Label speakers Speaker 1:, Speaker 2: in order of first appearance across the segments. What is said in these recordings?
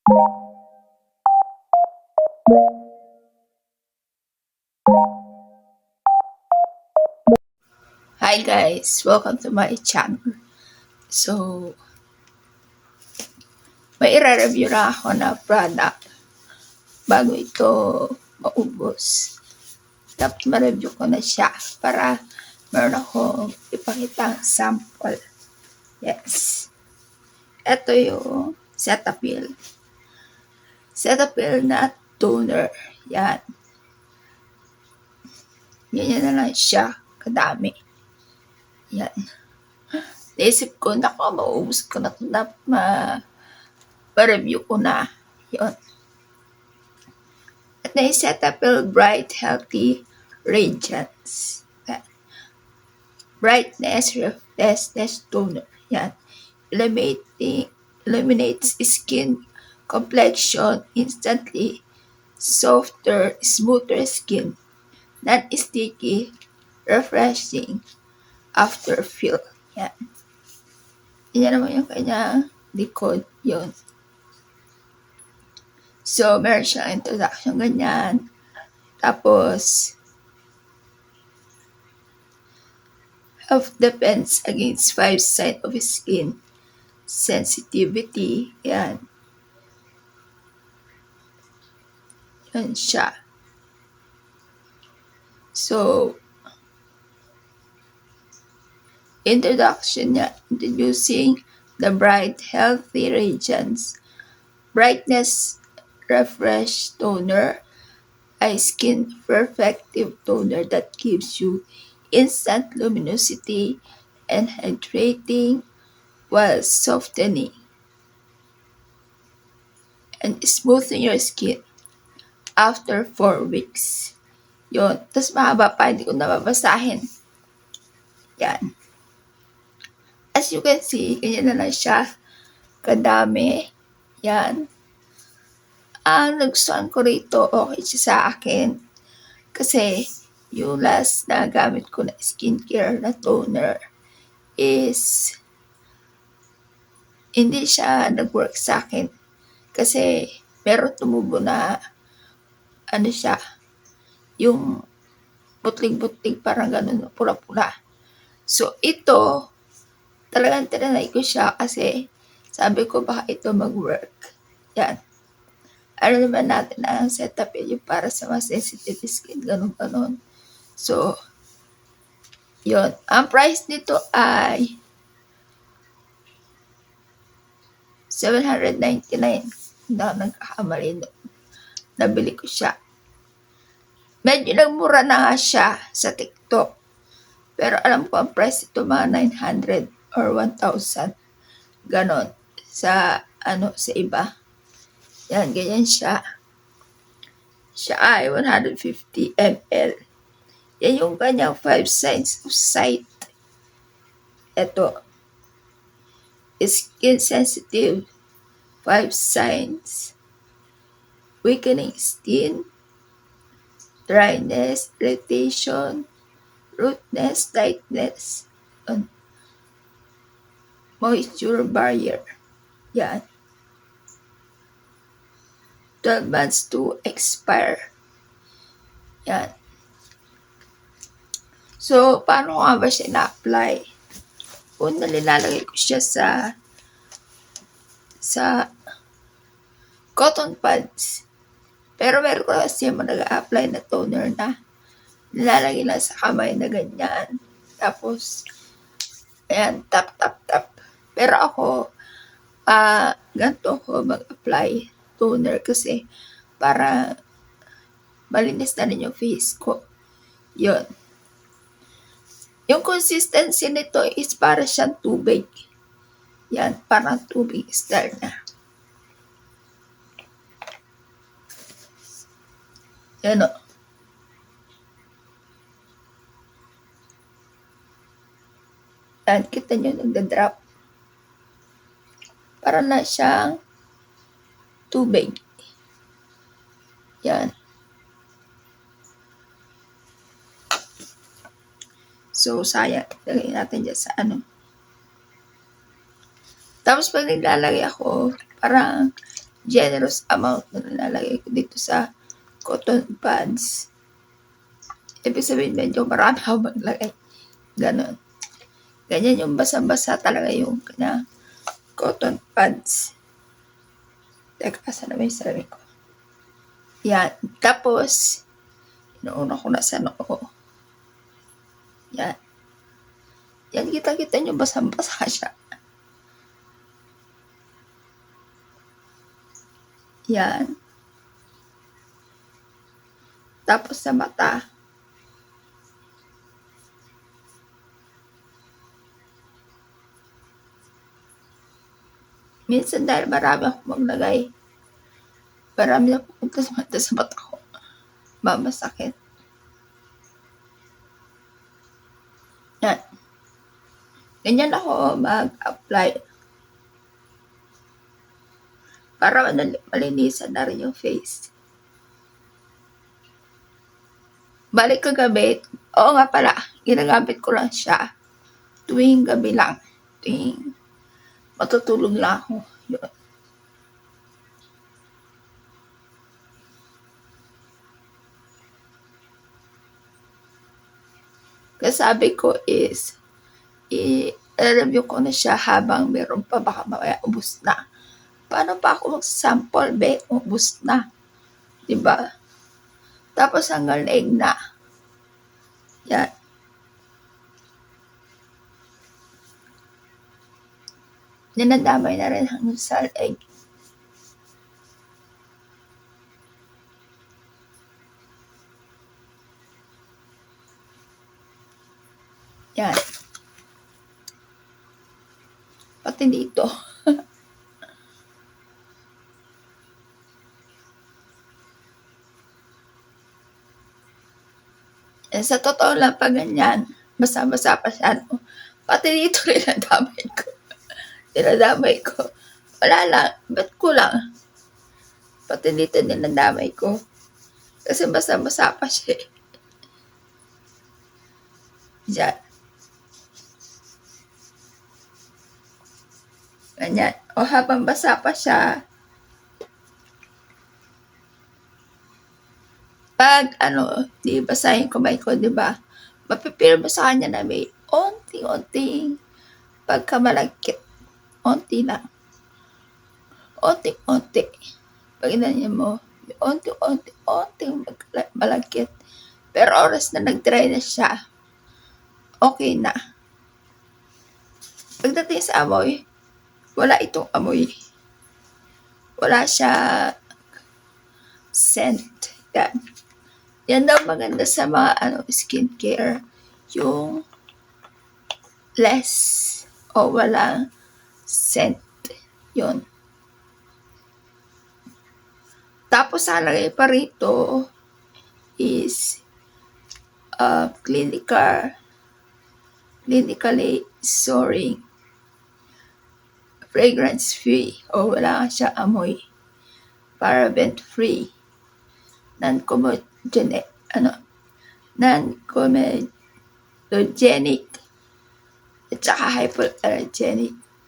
Speaker 1: Hi guys, welcome to my channel. So, may i-review na ako na product bago ito maubos. Dapat ma-review ko na siya para meron akong ipakita sample. Yes. Ito yung Cetaphil. Cetaphil na toner. Yan. Ganyan na lang siya. Kadami. Yan. Naisip ko, naku, maubos ko na ito. Pa-review ko na. Yun. At na yung Cetaphil Bright Healthy Radiance. Yan. Brightness Restless Toner. Yan. Eliminates skin complexion instantly. Softer, smoother skin. Non-sticky, refreshing after feel. Yan. Yan naman yung kanya likod. Yun. So, meron siyang introduction ganyan. Tapos, health defense against 5 signs of skin sensitivity. Yan. Yan siya. So, introduction niya. Introducing the Bright Healthy Radiance Brightness Refresh Toner, a skin perfective toner that gives you instant luminosity and hydrating while softening and smoothing your skin after 4 weeks. Yun. Tapos mahaba pa, hindi ko nababasahin. Yan. As you can see, ganyan na lang siya. Kadami. Yan. Ang nagustuhan ko rito, okay siya sa akin. Kasi, yung last na gamit ko na skincare na toner is hindi siya nag-work sa akin. Kasi, meron tumubo na ano siya, yung butlig-butlig, parang ganun, pula-pula. So, ito, talagang tinanay ko siya kasi sabi ko baka ito mag-work. Yan. Ano naman natin ang setup yung para sa mga sensitive skin, ganun-ganun. So, yun. Ang price nito ay $799. Hindi ako nagkakamali doon. Nabili ko siya. Medyo nagmura na nga siya sa TikTok. Pero alam ko ang price ito mga 900 or 1,000. Ganon. Sa iba. Yan, ganyan siya. Siya ay 150 ml. Yan yung kanyang 5 signs of sight. Ito. Skin sensitive. 5 signs. Weakening skin. Dryness, irritation, rootness, tightness, moisture barrier. Yan. 12 months to expire. Yan. So, paano nga ba siya na-apply? Una, nilalagay ko siya sa cotton pads. Pero meron ko kasi yung nag-a-apply na toner na nilalagay lang sa kamay na ganyan. Tapos, ayan, tap, tap, tap. Pero ako, ganito ako mag-apply toner kasi para malinis na rin yung face ko. Yun. Yung consistency nito is para siyang tubig. Yan, parang tubig style na. Yan o. Yan, kita nyo nagda-drop. Para na siyang tubig. Yan. So, sayang. Lagay natin dyan sa Tapos pag naglalagay ako, parang generous amount na nilalagay ko dito sa cotton pads. Ibig sabihin, medyo marami ako maglagay. Ganon. Ganyan yung basa-basa talaga yung kanya cotton pads. Teka, saan na ba yung salamin ko? Yan. Tapos, inuuna ko na sa noo. Yan. Yan, kita-kita nyo, basang-basa siya. Yan. Tapos sa mata. Minsan dahil marami ako maglagay, marami na pupunta sa mata ko. Mamasakit. Yan. Ganyan ako mag-apply. Para malinisan na rin yung face. Balik kagabi, oo nga pala, ginagamit ko lang siya tuwing gabi lang. Tuwing matutulog lang ako. Yun. Kasabi ko is, i-review ko na siya habang meron pa, baka mamaya ubus na. Paano pa ako mag-sample, be? Ubus na. Diba? Tapos hanggang leeg na. Yan. Ninadamay na rin hanggang sa leeg. Yan. Pati dito. Sa totoo lang, pag ganyan, basa-basa pa siya, no? Pati dito dinadamay ko. Wala lang, ba't ko lang? Pati dito dinadamay ko. Kasi basa-basa pa siya. Diyan. Ganyan. O habang basa pa siya, pag di basa yung kamay ko, di ba? Mapipil mo sa kanya na may onting-onting pagkamalagkit. Onti lang. Onting-onti. Pag inanyan mo, may onting malagkit. Pero oras na nag-dry na siya, okay na. Pagdating sa amoy, wala itong amoy. Wala siya scent. Yan. Yan daw maganda sa mga skincare, yung less o walang scent. Yun. Tapos halagay pa rito is clinically soaring, fragrance free o wala siya amoy, paraben free, non-comedogenic, at saka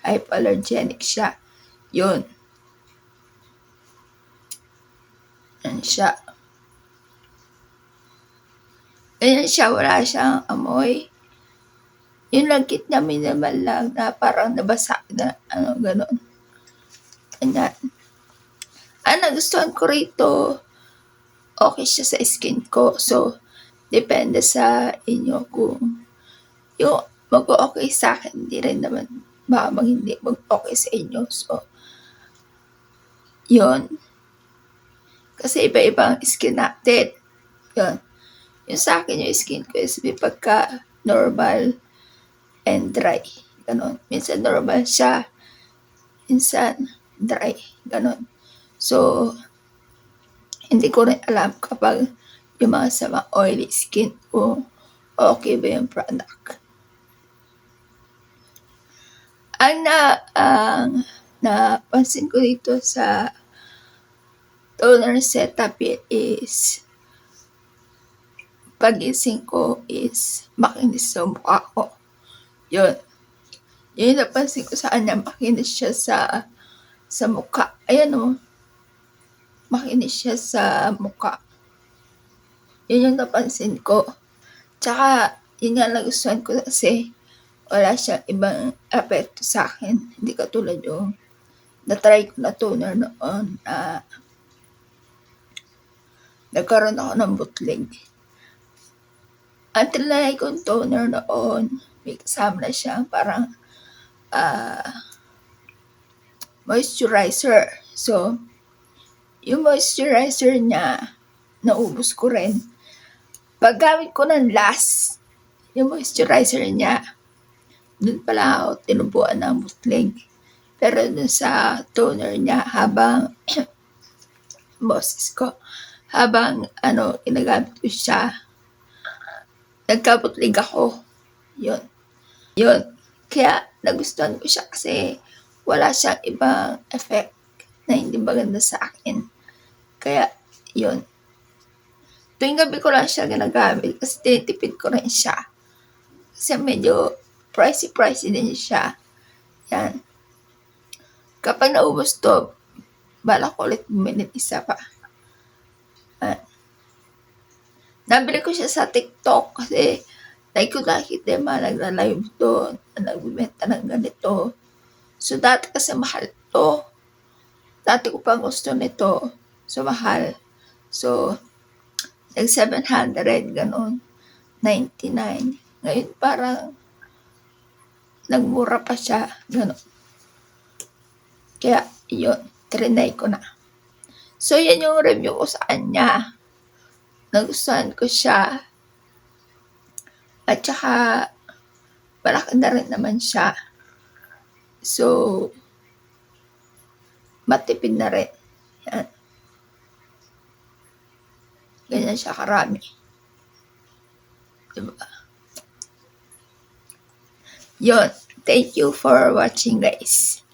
Speaker 1: hypoallergenic siya. Yun. Yan siya. Ganyan siya, wala siyang amoy. Yung lagkit niya minimal lang na parang nabasa na, ganon. Ganyan. Ang nagustuhan ko rito, okay siya sa skin ko. So, depende sa inyo kung yung mag-okay sa akin, hindi rin naman baka hindi mag-okay sa inyo. So, yun. Kasi iba-ibang skin natin. Yun. Yung sa akin, yung skin ko is may pagka normal and dry. Ganon. Minsan normal siya. Minsan dry. Ganon. So, hindi ko rin alam kapag yung mga sa mga oily skin kung okay ba yung product. Ang napansin ko dito sa toner setup is pagising ko is makinis sa mukha ko. Yun. Yun yung napansin ko sa kanya, makinis siya sa mukha. Ayan o. makinis siya sa mukha. Yun yung napansin ko. Tsaka, yun nga nagustuhan ko kasi wala siyang ibang epekto sa akin. Hindi katulad yung na-try ko na toner noon na nagkaroon ako ng butlig. Ang tinry kong toner noon, may kasama na siyang parang moisturizer. So, yung moisturizer niya, naubos ko rin. Paggamit ko ng last, yung moisturizer niya, dun pala ako tinubuan ng butlig. Pero dun sa toner niya, habang boses ko, habang ginagamit ko siya, nagkabutlig ako. Yun. Kaya nagustuhan ko siya kasi wala siyang ibang effect na hindi maganda sa akin. Kaya, yun. Tuwing gabi ko lang siya ginagamit kasi tinitipid ko rin siya. Kasi medyo pricey din siya. Yan. Kapag naubos to, balak ko ulit bumili isa pa. Nabili ko siya sa TikTok kasi like ko nakikita yung mga nagla-live doon na nagbibenta ng ganito. So, dati kasi mahal to. Dati ko pa gusto nito. So, mahal. So, like 700, ganun. 99. Ngayon, parang nagmura pa siya. Ganun. Kaya, yun. Trinay ko na. So, yan yung review ko sa kanya. Nagustuhan ko siya. At saka, malaki na rin naman siya. So, matipid na rin. Yan. Ganyan siya karami. Diba? Yun. Thank you for watching, guys.